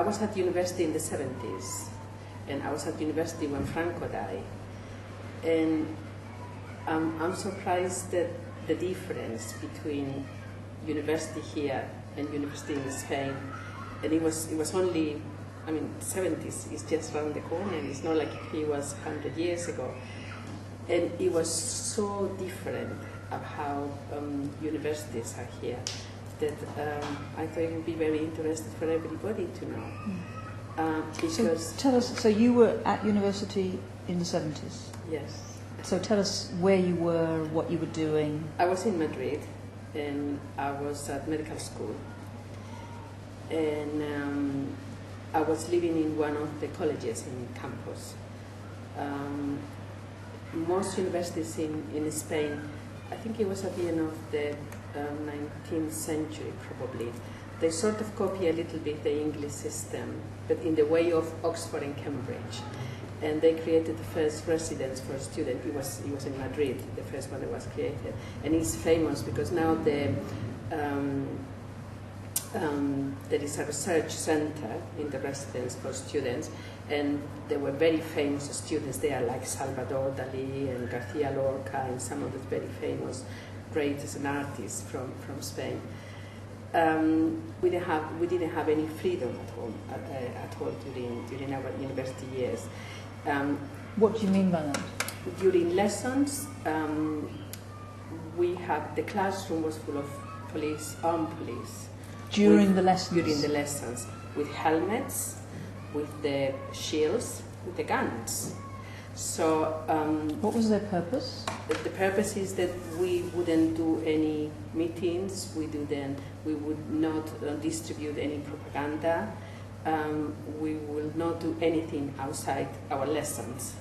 was at university in the 70s, and I was at university when Franco died. And I'm surprised that the difference between university here and university in Spain, and it was only, I mean, 70s is just around the corner. It's not like it was 100 years ago. And it was so different of how universities are here that I thought it would be very interesting for everybody to know. Because so tell us, so you were at university in the 70s? Yes. So tell us where you were, what you were doing. I was in Madrid, and I was at medical school. And I was living in one of the colleges in campus. Most universities in Spain, I think it was at the end of the 19th century probably, they sort of copy a little bit the English system, but in the way of Oxford and Cambridge. And they created the first residence for students. It was in Madrid, the first one that was created. And it's famous because now there is a research center in the residence for students, and there were very famous students there like Salvador Dalí and García Lorca and some of the very famous writers and artists from Spain. We didn't have any freedom at all during our university years. What do you mean by that? During lessons, the classroom was full of armed police. During the lessons? During the lessons, with helmets, with the shields, with the guns. So, what was their purpose? The purpose is that we wouldn't do any meetings. We would not distribute any propaganda. We will not do anything outside our lessons.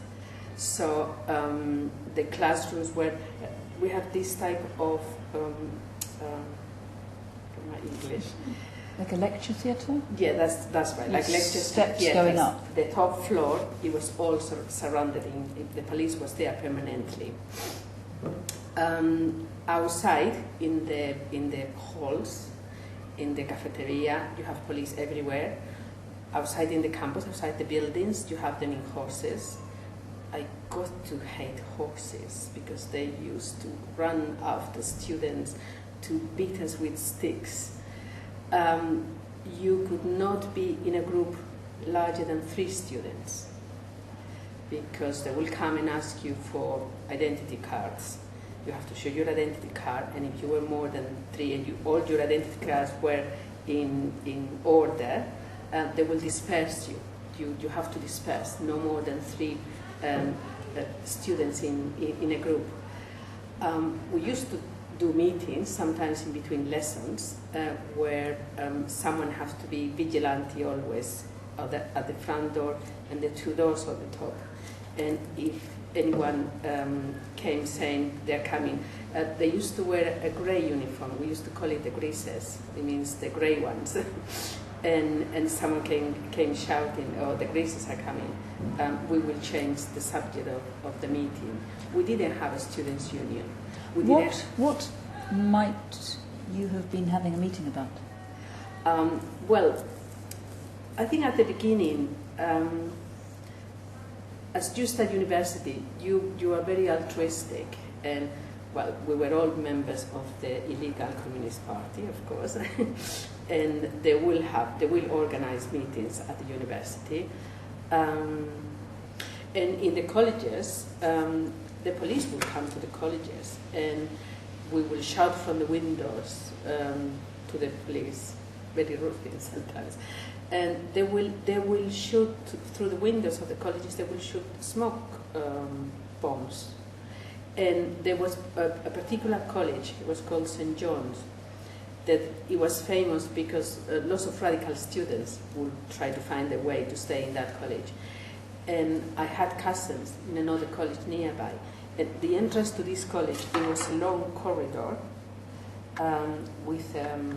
So the classrooms we have this type of English. Like a lecture theatre? Yeah, that's right. Like lecture steps going up. The top floor, it was all surrounded. The police was there permanently. Outside, in the halls, in the cafeteria, you have police everywhere. Outside in the campus, outside the buildings, you have them in horses. I got to hate horses because they used to run after students to beat us with sticks. You could not be in a group larger than 3 students because they will come and ask you for identity cards. You have to show your identity card, and if you were more than 3 and all your identity cards were in order, they will disperse you. You have to disperse, no more than 3 students in a group. We used to do meetings, sometimes in between lessons, where someone has to be vigilante always at the front door and the 2 doors at the top. And if anyone came saying they're coming, they used to wear a grey uniform. We used to call it the grises. It means the grey ones. And someone came shouting, "Oh, the grises are coming." We will change the subject of the meeting. We didn't have a students' union. What might you have been having a meeting about? Well, I think at the beginning, as just at university, you are very altruistic, and well, we were all members of the illegal Communist Party, of course, and they will organize meetings at the university, and in the colleges. The police will come to the colleges, and we will shout from the windows to the police, very ruthless sometimes. And they will shoot through the windows of the colleges. They will shoot smoke bombs. And there was a particular college. It was called St. John's. That it was famous because lots of radical students would try to find a way to stay in that college. And I had cousins in another college nearby. At the entrance to this college, it was a long corridor with a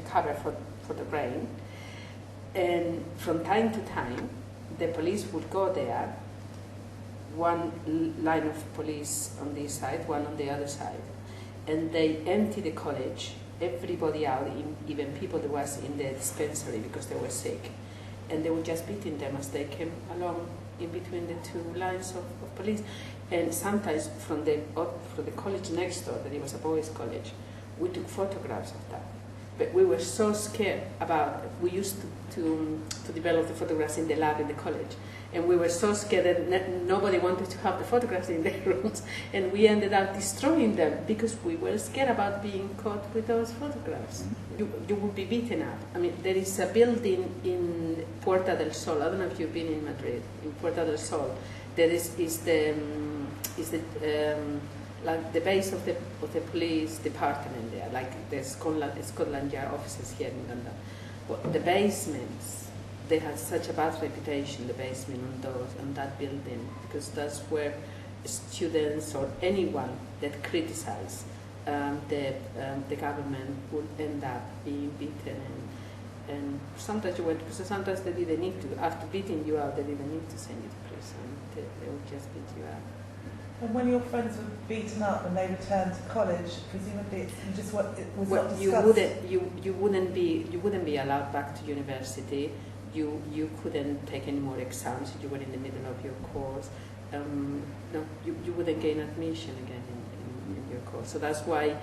cover for the rain. And from time to time, the police would go there, one line of police on this side, one on the other side, and they empty the college everybody out, even people that was in the dispensary because they were sick. And they were just beating them as they came along in between the two lines of police. And sometimes from the college next door, that it was a boys' college, we took photographs of that. But we were so scared about, we used to develop the photographs in the lab in the college. And we were so scared that nobody wanted to have the photographs in their rooms. And we ended up destroying them because we were scared about being caught with those photographs. You would be beaten up. I mean, there is a building in Puerta del Sol. I don't know if you've been in Madrid. In Puerta del Sol, there is like the base of the police department there, like the Scotland Yard offices here in London. But the basements, they had such a bad reputation, the basement on that building, because that's where students or anyone that criticized the government would end up being beaten. And sometimes because sometimes they didn't need to, after beating you out, they didn't need to send you to prison. They would just beat you out. And when your friends were beaten up and they returned to college, presumably you just not discussed. You wouldn't be allowed back to university. You couldn't take any more exams if you were in the middle of your course. No, you wouldn't gain admission again in your course. So that's why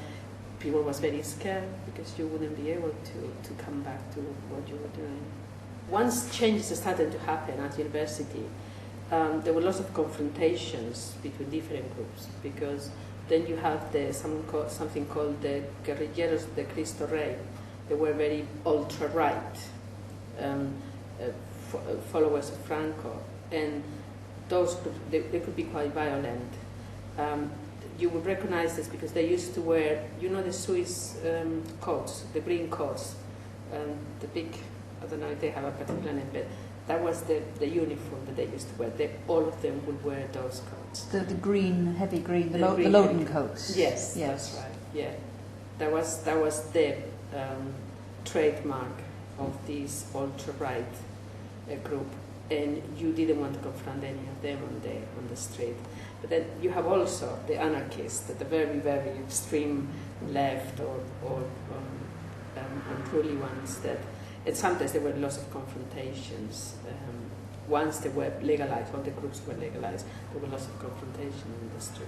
people was very scared, because you wouldn't be able to come back to what you were doing. Once changes started to happen at university, there were lots of confrontations between different groups, because then you have something called the Guerrilleros de Cristo Rey. They were very ultra-right followers of Franco, and those they could be quite violent. You would recognize this because they used to wear, the Swiss coats, the green coats, the big, I don't know if they have a particular name, but that was the uniform that they used to wear. All of them would wear those coats. The green, heavy green, the Loden coats. Yes, that's right. Yeah, that was the trademark of this ultra-right group, and you didn't want to confront any of them on the street. But then you have also the anarchists, the very, very extreme left or unruly ones that. And sometimes there were lots of confrontations. Once they were legalized, all the groups were legalized, there were lots of confrontation in the street.